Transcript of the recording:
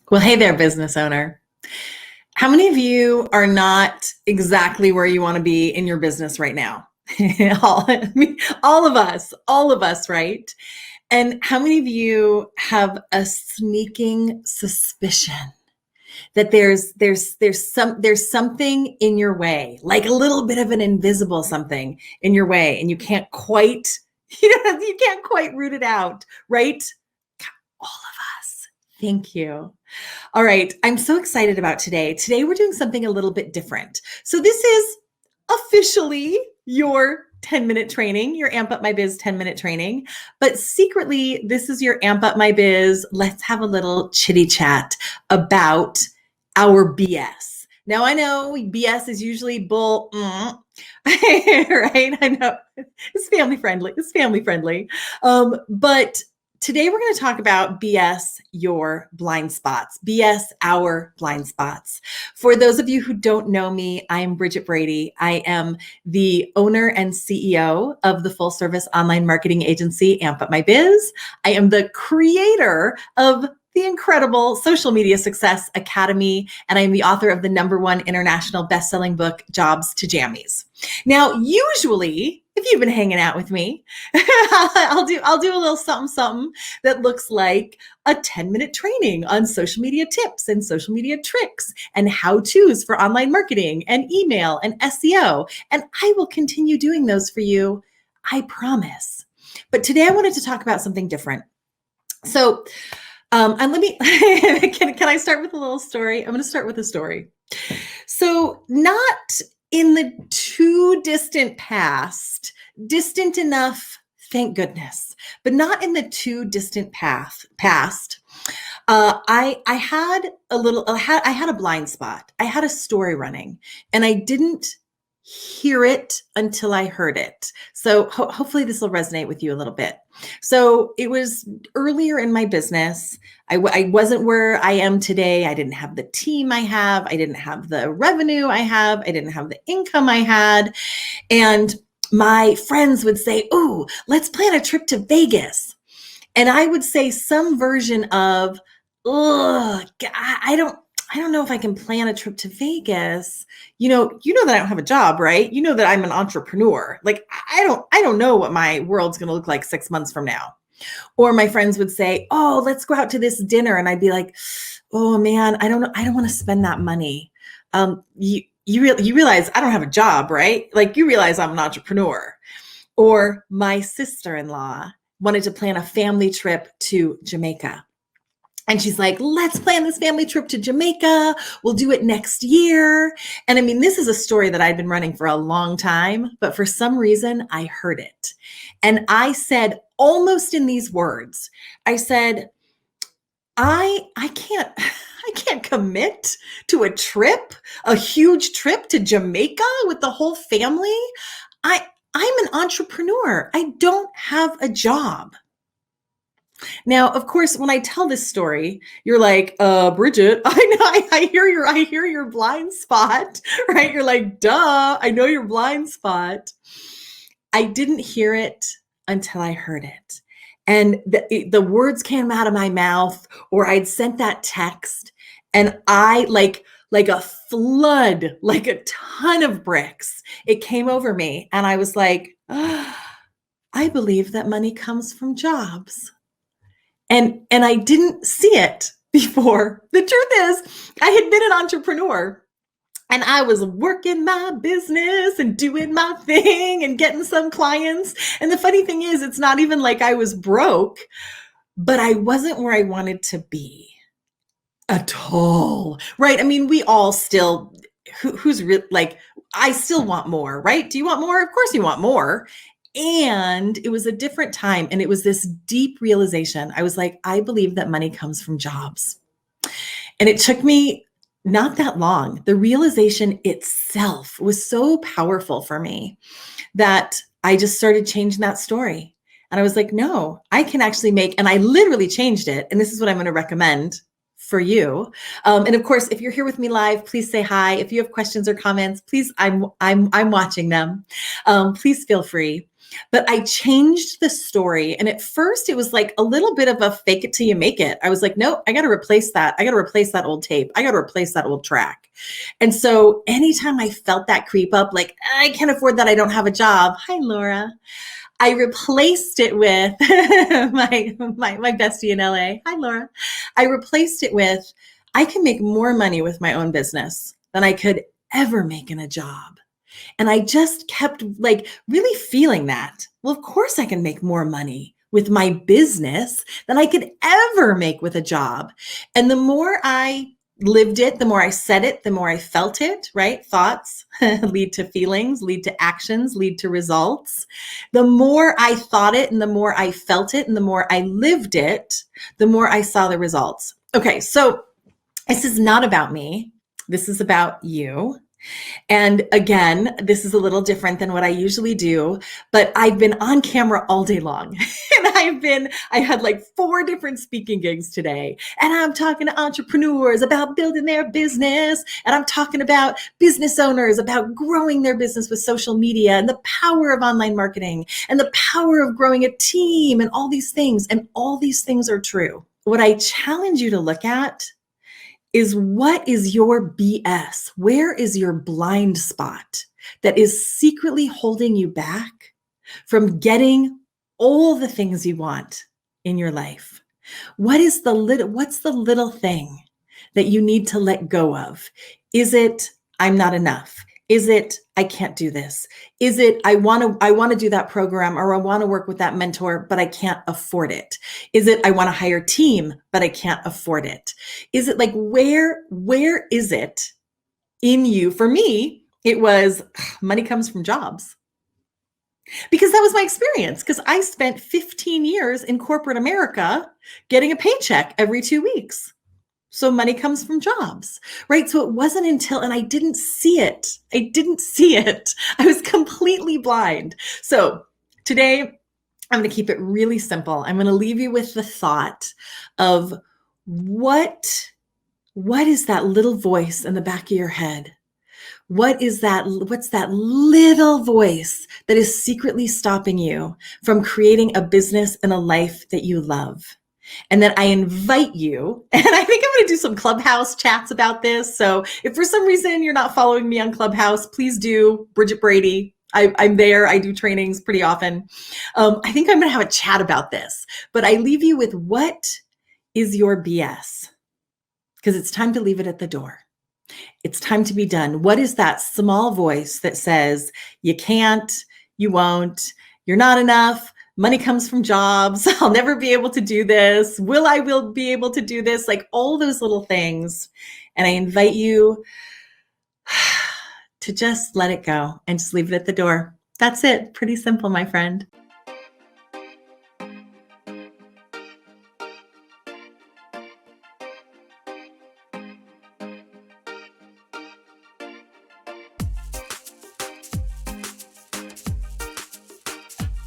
Well, hey there, business owner. How many of you are not exactly where you want to be in your business right now? All of us, right? And how many of you have a sneaking suspicion that there's something in your way, like a little bit of an invisible something in your way, and you can't quite, you can't quite root it out, right? All of us. Thank you. All right, I'm so excited about today. Today we're doing something a little bit different. So this is officially your 10-minute training, your Amp Up My Biz 10-minute training. But secretly, this is your Amp Up My Biz. Let's have a little chitty chat about our BS. Now I know BS is usually bull, right? I know it's family friendly. It's family friendly. But today we're going to talk about BS your blind spots, BS our blind spots. For those of you who don't know me, I am Bridget Brady. I am the owner and CEO of the full service online marketing agency, Amp Up My Biz. I am the creator of the incredible Social Media Success Academy, and I'm the author of the #1 international best-selling book, Jobs to Jammies. Now, usually, if you've been hanging out with me, I'll do a little something that looks like a 10-minute training on social media tips and social media tricks and how-tos for online marketing and email and SEO. And I will continue doing those for you, I promise. But today I wanted to talk about something different. So, and let me, can I start with a little story? I'm going to start with a story. So not in the too distant past, distant enough, thank goodness, but not in the too distant past. I had a blind spot. I had a story running, and I didn't hear it until I heard it. So hopefully this will resonate with you a little bit. So it was earlier in my business. I wasn't where I am today. I didn't have the team I have. I didn't have the revenue I have. I didn't have the income I had. And my friends would say, "Oh, let's plan a trip to Vegas." And I would say some version of, "Ugh, I don't know if I can plan a trip to Vegas. You know that I don't have a job, right? You know that I'm an entrepreneur. Like, I don't know what my world's going to look like 6 months from now." Or my friends would say, "Oh, let's go out to this dinner." And I'd be like, "Oh man, I don't know. I don't want to spend that money." You realize I don't have a job, right? Like, you realize I'm an entrepreneur. Or my sister-in-law wanted to plan a family trip to Jamaica. And she's like, "Let's plan this family trip to Jamaica. We'll do it next year." And I mean, this is a story that I'd been running for a long time, but for some reason I heard it. And I said almost in these words, I said, I can't commit to a trip, a huge trip to Jamaica with the whole family. I'm an entrepreneur. I don't have a job. Now, of course, when I tell this story, you're like, Bridget, I know, I hear your blind spot, right? You're like, duh, I know your blind spot. I didn't hear it until I heard it. And the words came out of my mouth, or I'd sent that text, and I like a flood, like a ton of bricks, it came over me. And I was like, I believe that money comes from jobs. And I didn't see it before. The truth is, I had been an entrepreneur, and I was working my business and doing my thing and getting some clients. And the funny thing is, it's not even like I was broke, but I wasn't where I wanted to be at all, right? I mean, we all still, I still want more, right? Do you want more? Of course you want more. And it was a different time. And it was this deep realization. I was like, I believe that money comes from jobs. And it took me not that long. The realization itself was so powerful for me that I just started changing that story. And I was like, no, I can actually and I literally changed it. And this is what I'm going to recommend for you. And of course, if you're here with me live, please say hi. If you have questions or comments, please, I'm watching them. Please feel free. But I changed the story. And at first, it was like a little bit of a fake it till you make it. I was like, no, I got to replace that. I got to replace that old tape. I got to replace that old track. And so anytime I felt that creep up, like, I can't afford that, I don't have a job. Hi, Laura. I replaced it with my bestie in LA. Hi, Laura. I replaced it with, I can make more money with my own business than I could ever make in a job. And I just kept like really feeling that. Well, of course I can make more money with my business than I could ever make with a job. And the more I lived it, the more I said it, the more I felt it, right? Thoughts lead to feelings, lead to actions, lead to results. The more I thought it and the more I felt it and the more I lived it, the more I saw the results. Okay, so this is not about me. This is about you. And again, this is a little different than what I usually do, but I've been on camera all day long. And I had like 4 different speaking gigs today. And I'm talking to entrepreneurs about building their business. And I'm talking about business owners about growing their business with social media and the power of online marketing and the power of growing a team and all these things. And all these things are true. What I challenge you to look at is, what is your BS? Where is your blind spot that is secretly holding you back from getting all the things you want in your life? What's the little thing that you need to let go of? Is it, I'm not enough? Is it, I can't do this? Is it, I want to do that program, or I want to work with that mentor, but I can't afford it? Is it, I want to hire a team, but I can't afford it? Is it like, where is it in you? For me, it was money comes from jobs. Because that was my experience, because I spent 15 years in corporate America getting a paycheck every 2 weeks. So money comes from jobs, right? So it wasn't until, and I didn't see it. I was completely blind. So today I'm going to keep it really simple. I'm going to leave you with the thought of what is that little voice in the back of your head? What's that little voice that is secretly stopping you from creating a business and a life that you love? And then I invite you, and I think I'm going to do some Clubhouse chats about this. So if for some reason you're not following me on Clubhouse, please do. Bridget Brady. I'm there. I do trainings pretty often. I think I'm going to have a chat about this, but I leave you with, what is your BS? Because it's time to leave it at the door. It's time to be done. What is that small voice that says, you can't, you won't, you're not enough? Money comes from jobs. I'll never be able to do this. I will be able to do this? Like all those little things. And I invite you to just let it go and just leave it at the door. That's it. Pretty simple, my friend.